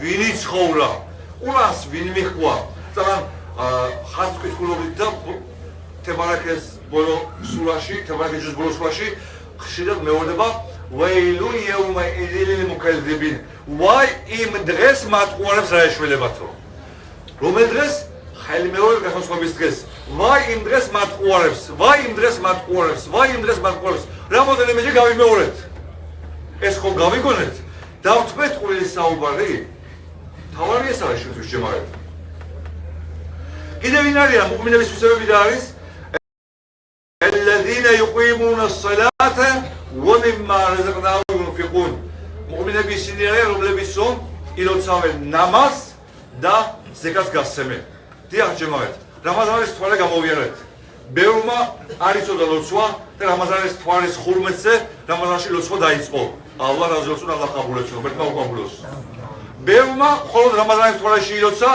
ვინი ცხოვრა, ყურანს ვინ მიჰყვა. ძალიან ხარც კითხულობით და თემარაკეს ბოლო სურაში, თემარაკეს ბოლო სურაში ხშირად მეორდება ვეილუ იეუმა ილილ მუკაზიბინ. ვაი იმ დღეს მათ უარებს რა ეშველებათო. რომელ დღეს? ხელმეორე გასასწრების დღეს. ვაი იმ დღეს მათ უარებს, ვაი იმ დღეს მათ უარებს, ვაი იმ დღეს მათ უარებს. რამოდენიმეჯერ გავიმეორეთ. ეს ხო გავიგონეთ? დავთმეთ ყურის საუბარი? თავარი ეს არის შუთვის ჯემარეთ. კიდევ ვინ არიან მუმინების მისებები და არის الذين يقيمون الصلاة ومما رزقناهم ينفقون. მუმინები ისინი არიან, რომლებიც ილოცავენ ნამაზს და ზეკატს გასცემენ. დიახ ჯემარეთ, რამაზანის თვარე გამოვიარეთ. ბევრმა არ იცოდა ლოცვა და რამაზანის თვარის ხურმეთზე რამაზანში ლოცვა დაიწყო. ალლა რაზულსუნ ალლა ყაბულეთსუნ, მერტმა უყაბულოს. ბევრმა მხოლოდ რამაზანის თვარეში ილოცა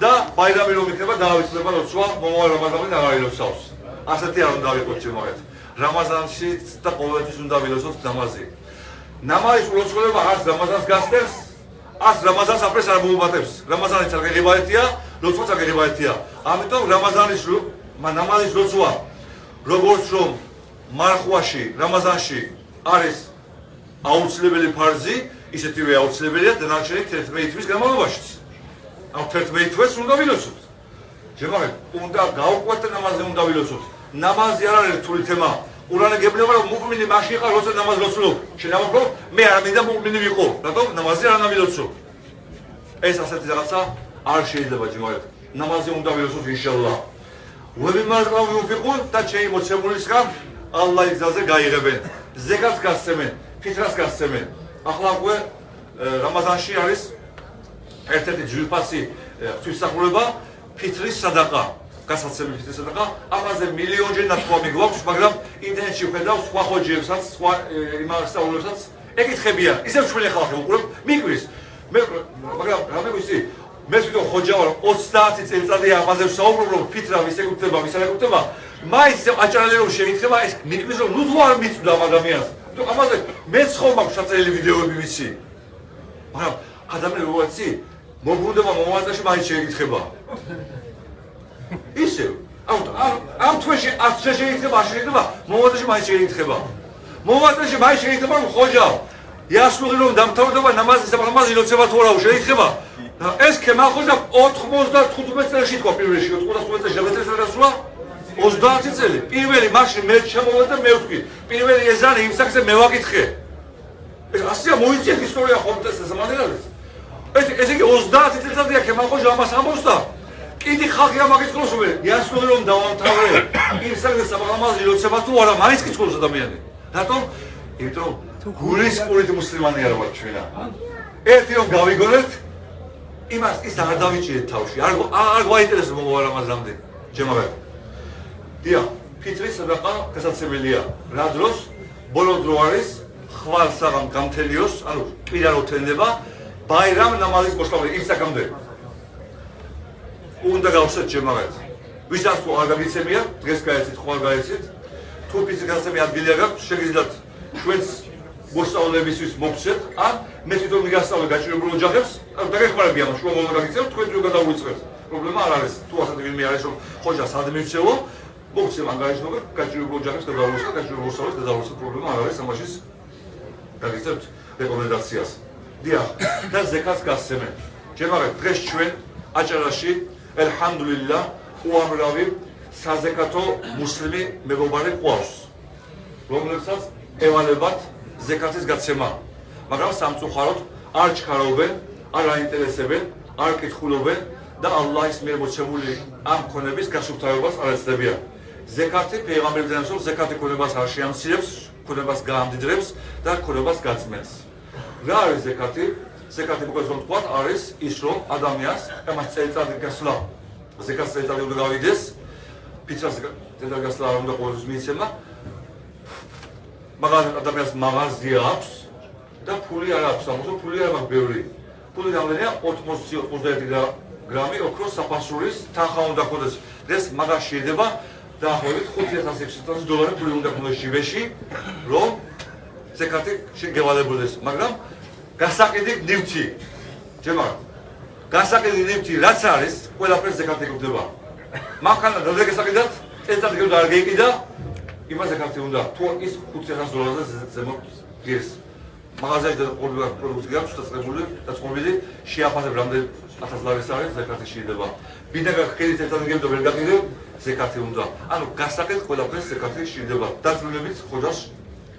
და ბაირამი რომ იქნება დაავიწყდება ლოცვა, მომავალ რამაზანში აღარ ილოცავს. ასეთი არ უნდა ვიყოთ ჯემარეთ. რამაზანში და ყოველთვის უნდა ვილოცოთ ნამაზი. ნამაზის ლოცვა არც რამაზანს გასწევს, არც რამაზანს აფრეს არ მოუმატებს. რამაზანიც არ გეღებაეთია, ლოცვაც არ გეღებაეთია. ამიტომ რამაზანის ნამაზის ლოცვა როგორც რომ მარხვაში, რამაზანში არის აუცილებელი ფარზი, ისეთივე აუცილებელია დანარჩენი 11 თვის განმავლობაშიც. ამ 11 თვეს უნდა ვილოცოთ. ჯემარეთ, უნდა გავყვეთ და ნამაზზე უნდა ვილოცოთ. ნამაზი არ არის რთული თემა. ყურანი გებნება რომ მუმინი მაშინ ხარ, როცა ნამაზ ლოცულობ. შენამოკლო, მე არ მინდა მუმინი ვიყო. რატომ? ნამაზი არ ნავილოცო. ეს ასეთი რაღაცა არ შეიძლება ჯემარეთ. ნამაზზე უნდა ვილოცოთ ინშალლა. ვებიმარკავ ვიფიყო და ჩემი მოცემულისგან ალლაის გზაზე გაიღებენ. ზეკატს გასცემენ, ფიტრას გასცემენ. ახლა უკვე რამაზანში არის ერთ-ერთი ძვირფასი ღვთისმსახურება ფიტრის სადაყა. გასაცემი ფიტრის სადაყა. ამაზე მილიონჯერ ნათქვამი გვაქვს, მაგრამ ინტერნეტში ვხედავ სხვა ხოჯებსაც, სხვა იმასწავლებსაც ეკითხებიან. ისევ ჩვენი ხალხი უყურებ, მიკვრის. მაგრამ რამე ვიცი, მე თვითონ ხოჯა ვარ 30 წელიწადია ამაზე ვსაუბრობ, რომ ფიტრა ვის ეკუთვნება, ვის არ ეკუთვნება. მაინც აჭარელი რომ შეიკითხება, ეს მიკვრის რომ ნუ თუ არ მიწვდა ამ ადამიანს. ამაზე მეც ხომ მაქვს ჩაწერილი ვიდეოები ვიცი. მაგრამ ადამიანი რო ვიცი, მოbrunდება მომავალში მაინც შეიკითხება. ისევ ამ თვეში არ შეიკითხება, არ შეიკითხება, მომავალში მაინც შეიკითხება. მომავალში მაინც შეიკითხება რომ ხოჯა იასლუღი რომ დამთავრდება ნამაზის ნამაზი ლოცება თუ არა შეიკითხება. ეს ქემახოჯა 95 წელში თქვა პირველში 95 წელში გადაწესრა 30 წელი. პირველი მაშინ მე შემოვედი და მე ვთქვი, პირველი ეზანი იმ საქმეზე მე ვაკითხე. ეს ასია მოიწიეთ ისტორია ხომტეს სამადელს. ეს იგი 30 წელიწადია ქემახოჯა ამას ამბობს და კიდე ხალხი ამაკითხულოს მე იასლუღი რომ დავამთავრე იმ საქმეზე სამაღამაზი ლოცება თუ არა მაინც კითხულობს ადამიანი. რატომ? იმიტომ რომ გულის ყურით მუსლიმანი არ ვარ ჩვენა. ერთი რომ გავიგონეთ იმას ის არ დავიჭირეთ თავში. არ გვაინტერესებს მომავალ რამაზანამდე. ჯემარეთ. დიახ, ფიტრის სადაყა გასაცემელია. რა დროს? ბოლო დრო არის ხვალ საღამ გამთელიოს, ანუ კვირა რო თენდება, ბაირამ ნამაზის მოსწავლე იმ საკამდე. უნდა გავხსნათ ჯემარეთ. ვისაც თუ არ გაგიცემია, დღეს გაიცით, ხვალ გაიცით. თუ ფიტრის გასაცემი ადგილი აქვს, შეგიძლიათ ჩვენს მოსწავლებისთვის მოგცეთ, ან მე თვითონ მიგასწავლე გაჭირებულ ოჯახებს, დაგეხმარებიან, შუა მომენტში გაგიცემთ, თქვენ თუ გადავუიწყებთ. პრობლემა არ არის. თუ ასეთი ვინმე არის, რომ ხოჯა სად მივცევო, მოგცემ ანგარიშნობა, გაჭირებულ ოჯახებს გადავუიწყებთ, გაჭირებულ მოსწავლეს გადავუიწყებთ, პრობლემა არ არის, ამაშიც გაგიცემთ რეკომენდაციას. დიახ, და ზეკატს გასცემენ. ჯემარეთ, დღეს ჩვენ აჭარაში, ელჰამდულილა, უამრავი საზეკატო მუსლიმი მეგობარი ყავს, რომლებსაც ევალებათ ზეკატის გაცემა, მაგრამ სამწუხაროდ არ ჩქარობენ, არ აინტერესებენ, არ კითხულობენ და ალლაჰის მიერ მოცემული ამ ქონების გასუფთავებას არ ეცდებიან. ზეკატი პეიღამბერთან ასოს ზეკატი ქონებას არ შეამცირებს, ქონებას გაამდიდრებს და ქონებას გაწმენს. რა არის ზეკატი? ზეკატი მოკლედ რომ თქვა არის ის რომ ადამიანს ამას წელიწადი გასვლა, ზეკატს წელიწადი უნდა გავიდეს, ფიტრას წელიწადი გასვლა არ უნდა ყოველთვის მიიცემა. მაგალ ადამიანს მაღაზია აქვს და ფული არ აქვს, ამიტომ ფული არ მაქვს ბევრი. ფული რამდენია? 80-91 გრამი ოქროს საფასურის თანხა უნდა ქონდეს. ეს მაგას შეიძლება დაახლოებით $5,600 ფული უნდა ქონდეს შივეში, რომ ზეკატი შეგევალებოდეს, მაგრამ გასაყიდი ნივთი. ჯემარ, გასაყიდი ნივთი რაც არის, ყველაფერს ზეკათი ეკუთვნება. მანქანა და გასაყიდად წელიწად გეუდა არ გეიკიდა, იმას ზეკათი უნდა. თუ ის $500 ზემოთ ღირს. მაღაზიაში და პროდუქტი გაქვს დაწყებული, დაწყობილი, შეაფასებ რამდენი $1000 არის, ზეკათი შეიძლება. ბინა გახდით ერთად გეუდა ვერ გაგიდებ, ზეკათი უნდა. ანუ გასაყიდ ყველაფერს ზეკათი შეიძლება. დაწვრილებით ხოჯას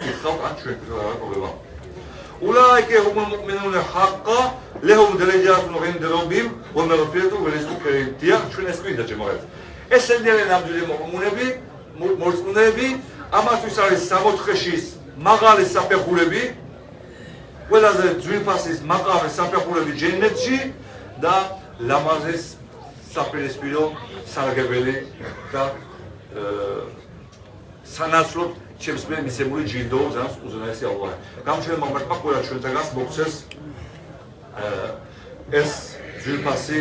იხავთ ან ჩვენ რა პრობლემა. أولئك هم المؤمنون حقا لهم درجات عند ربهم ومغفرة ورزق كريم. ديا شو نسميه ده جماعة؟ السندرين نامدولي مؤمنبي مرسمنبي أما تساري ساموت خشيس مغال سافيخولبي ولا ذا دريباسيس مغال سافيخولبي جنتشي دا لامازيس سافيرسبيرو سارغبلي دا ساناسلوت ჩემს მე მისებული ჯილდო ზანს უზენაესი ალლაჰი. გამჩვენ მომარტყა ყველა ჩვენთაგანს მოგცეს ეს ჯილფასი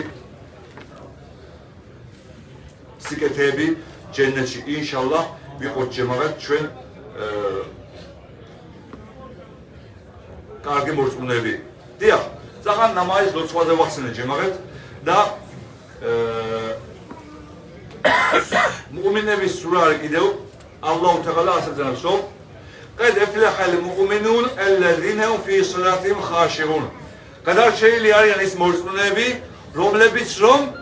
სიკეთეები ჯენნეტში ინშალლაჰ ვიყოთ ჯემაღად ჩვენ კარგი მორწმუნეები. დიახ, ზაღან ნამაზ ლოცვაზე ვახსენე ჯემაღად და მუმინების სურა არის კიდევ الله تعالى أسأل نفسه قد أفلح المؤمنون الذين هم في صلاتهم خاشعون قدر شيء اللي يعني اسمه النبي روم لبيت روم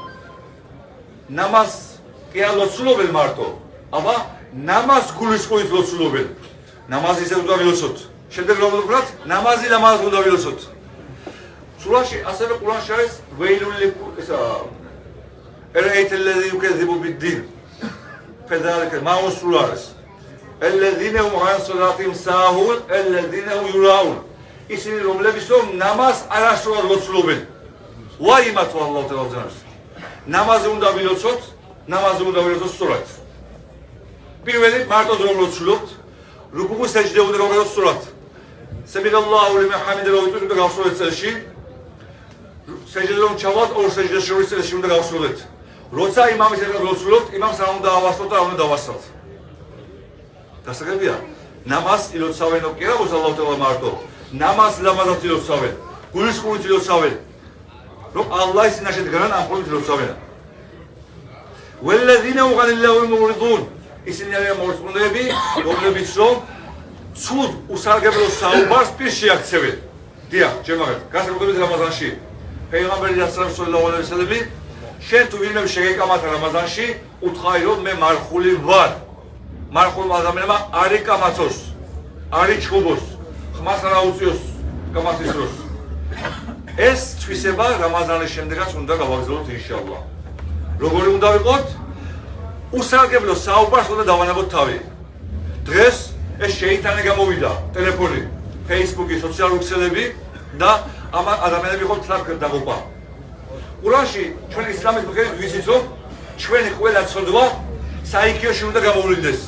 نماز كي الله سلو بالمارتو أما نماز كل شيء يطلع سلو بال نماز يسوي ده بيلوسوت شدة روم القرآن نماز ده بيلوسوت سورة شيء أصلا القرآن شايس ويل أرأيت الذي يكذب بالدين فذلك ما هو السلارس الذين هم عن صلاتهم ساهون الذين هم يراؤون اسم الرملة بسهم نماز على سؤال رسولين وايمة الله تعالى نماز اوندا بيلوسوت نماز اوندا بيلوسوت سورات პირველი მარტო რომ ვცვლობთ რუკუგუ საჯდე უნდა გავასწოროთ سمع الله لمن حمده რომ ვიტყვით და გავასწორეთ წელში საჯდე რომ ჩავალთ ორ საჯდე შორის წელში უნდა გავასწორეთ როცა იმამის ერთ როცულობთ, იმამს რა უნდა ავასწროთ და რა უნდა დავასწროთ. დასაგებია? ნამაზ ილოცავენ ოქერა მოსალავთ მარტო. ნამაზ ლამაზად ილოცავენ. გულისხმით ილოცავენ. რომ ალლაჰის წინაშე დგანან ამ ხოლმე ილოცავენ. والذين هم عن الله معرضون. ისინი არიან მორწმუნეები, რომლებიც რომ ცუდ უსარგებლო საუბარს პირში აქცევენ. დიახ, ჩემაგად, გასაგებია რამაზანში. პეიღამბერი სალლალლაჰუ ალაიჰი ვასალამი შენ თუ ვინმე შეეკამათ რამაზანში, უთხარი რომ მე მარხული ვარ. მარხულ ადამიანმა არ იკამათოს, არ იჩხუბოს, ხმას არ აუწიოს კამათის დროს. ეს თვისება რამაზანის შემდეგაც უნდა გავაგზავნოთ ინშალლაჰ. როგორი უნდა ვიყოთ? უსარგებლო საუბარს უნდა დავანებოთ თავი. დღეს ეს შეიტანი გამოვიდა, ტელეფონი, ფეისბუქი, სოციალური ქსელები და ამ ადამიანები ხო თლად დაგუპა. ყურანში ჩვენ ისლამის მიხედვით ვიცით რომ ჩვენი ყველა ცოდვა საიქიოში უნდა გამოვლინდეს.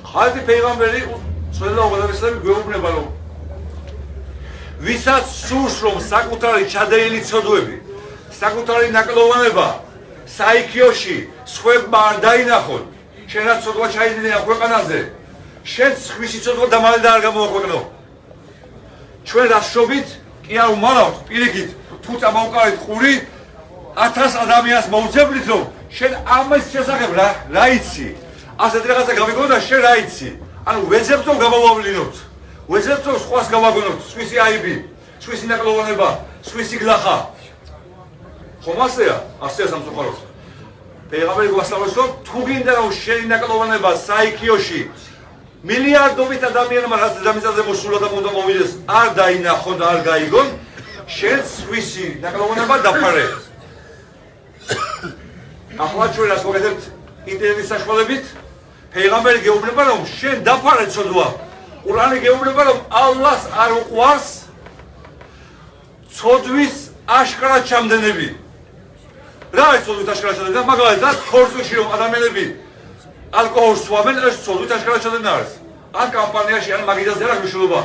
ხალხი პეიღამბერი სალლალლაჰუ ალაიჰი ვასალამი გვეუბნება რომ ვისაც სურს რომ საკუთარი ჩადენილი ცოდვები, საკუთარი ნაკლოვანება საიქიოში სხვებმა არ დაინახონ, შენაც ცოდვა ჩაიდინა ქვეყანაზე, შენც ხვისი ცოდვა დამალე და არ გამოაქვეყნო. ჩვენ რასშობით კი არ უმალავთ პირიქით თუ წამოვყარეთ ყური 1000 ადამიანს მოუძებნით რომ შენ ამის შესახებ რა იცი? ასეთ რაღაცა გამიგონო და შენ რა იცი? ანუ ვეძებთ რომ გამოვავლინოთ. ვეძებთ რომ სხვას გავაგონოთ, სხვისი აიბი, სხვისი ნაკლოვანება, სხვისი გლახა. ხომ ასეა? ასეა სამწუხაროდ. პეიღამბერი გვასწავლებს რომ თუ გინდა რომ შენი ნაკლოვანება საიქიოში მილიარდობით ადამიანმა რაც დამიწაზე მოსულა და უნდა მოვიდეს არ დაინახონ და არ გაიგონ, შენ სხვისი ნაკლოვანება დაფარე. ახლა ჩვენ რას ვაკეთებთ ინტერნეტის საშუალებით? პეიღამბერი გეუბნება რომ შენ დაფარე ცოდვა. ყურანი გეუბნება რომ ალლას არ უყვარს ცოდვის აშკარა ჩამდენები. რა არის ცოდვის აშკარა ჩამდენა? მაგალითად, ხორცში რომ ადამიანები ალკოჰოლს სვამენ, ეს ცოდვის აშკარა ჩამდენა არის. ან კამპანიაში ან მაგიდაზე რა მნიშვნელობა?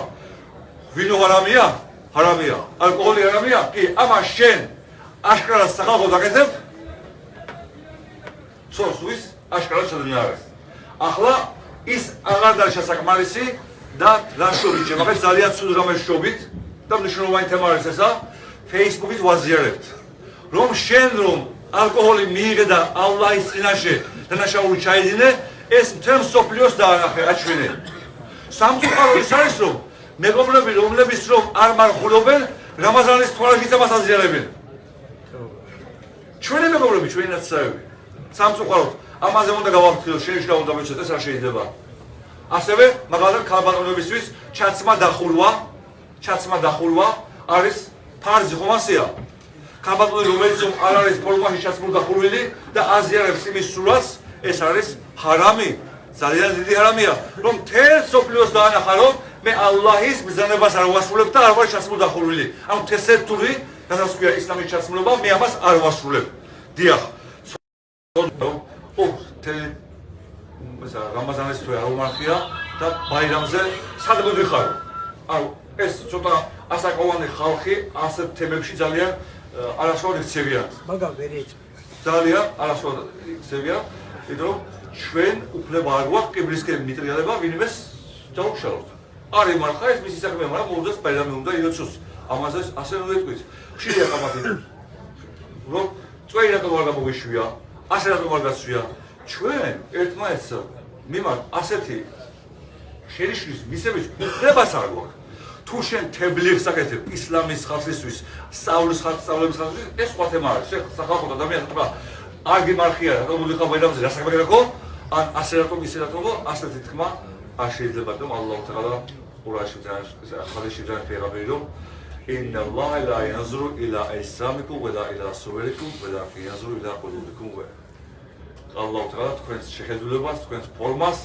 ვინო ჰარამია? ჰარამია. ალკოჰოლი ჰარამია? კი, ამას შენ აშკარა სახალხოდ აკეთებ? ცოდვის აშკარა ჩამდენა არის. ახლა ის აღარ არის შესაქმარისი და რაშობით შემახეთ ძალიან ცუდ რამეს შობით და მნიშვნელოვანი თემა არის ესა, Facebook-ით ვაზიარებთ. რომ შენ რომ ალკოჰოლი მიიღე და ალლაჰის წინაშე დანაშაული ჩაიდინე, ეს მთელ მსოფლიოს დაანახე, აჩვენე. სამწუხარო ის არის, რომ მეგობრები, რომლებიც რომ არ მარხულობენ, რამაზანის თვალაშიც ამას აზიარებენ. ჩვენი მეგობრები, ჩვენი ნაცნობები. სამწუხაროდ, ამაზე უნდა გავაფრთხილოთ, შენიშნავ და ვიცით, ეს არ შეიძლება. ასევე, მაგალითად, ქალბატონებისთვის ჩაცმა დახურვა არის ფარზი, ხომ ასეა? ქალბატონი, რომელიც არ არის ფორმაში ჩაცმული დახურვილი და აზიარებს იმის სურათს, ეს არის ჰარამი, ძალიან დიდი ჰარამია, რომ მთელ მსოფლიოს დაანახა, რომ მე ალლაჰის ბრძანებას არ ვასრულებ და არ ვარ ჩაცმული დახურვილი. ანუ თესეთური, რასაც ქვია ისლამის ჩაცმულობა, მე ამას არ ვასრულებ. დიახ. რამაზანის თვე არ უმართია და ბაირამზე სად მივიხარო. ანუ ეს ცოტა ასაკოვანი ხალხი ასეთ თემებში ძალიან არასწორად იქცევიან. მაგრამ ვერ ეჭვია. ძალიან არასწორად იქცევიან, იმიტომ რომ ჩვენ უფლება არ გვაქვს ყიბლისკენ მიტრიალება ვინმეს დაუხშალოთ. არ იმარხა ეს მისი საქმე, მაგრამ მოუწევს ბაირამი უნდა იოცოს. ამაზე ასე უნდა იტყვით. ხშირია კამათი. რომ წვეი რატომ არ გამოგიშვია? ასე რატომ არ გასვია? ჩვენ ერთმანეთს მიმართ ასეთი შენიშვნის მისების უფლებას არ გვაქვს. თუ შენ თებლიღს აკეთებ ისლამის ხალხისთვის, სწავლების ხალხისთვის, ეს სხვა თემა არის. შენ სახალხო ადამიანი თქვა, არ გიმარხია, რატომ მოდიხარ ბაირამზე, რა საქმე გქონდა? ან ასე რატომ ისე რატომ, ასეთი თქმა არ შეიძლება, რომ ალლაჰ თაალა ყურანში ხალხში ძალიან პეღამბერი რომ إن الله لا ينظر إلى أجسامكم ولا إلى صوركم ولكن ينظر إلى قلوبكم. الله تعالى თქვენს შეხედულებას, თქვენს ფორმას,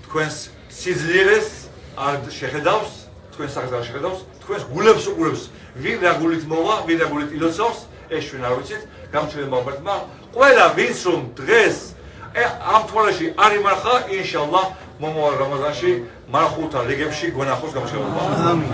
თქვენს სიძლიერეს არ შეხედავს, თქვენს სახეს არ შეხედავს, თქვენს გულებს უყურებს. ვინ რა გულით მოვა, ვინ რა გულით ილოცავს, ეს ჩვენ არ ვიცით. გამჩნევ მომბერტმა, ყველა ვინც რომ დღეს ამ თვალში არ იმარხა, ინშალლაჰ მომავალ რამაზანში მარხულთა რიგებში გვენახოს გამშველობა. ამინ.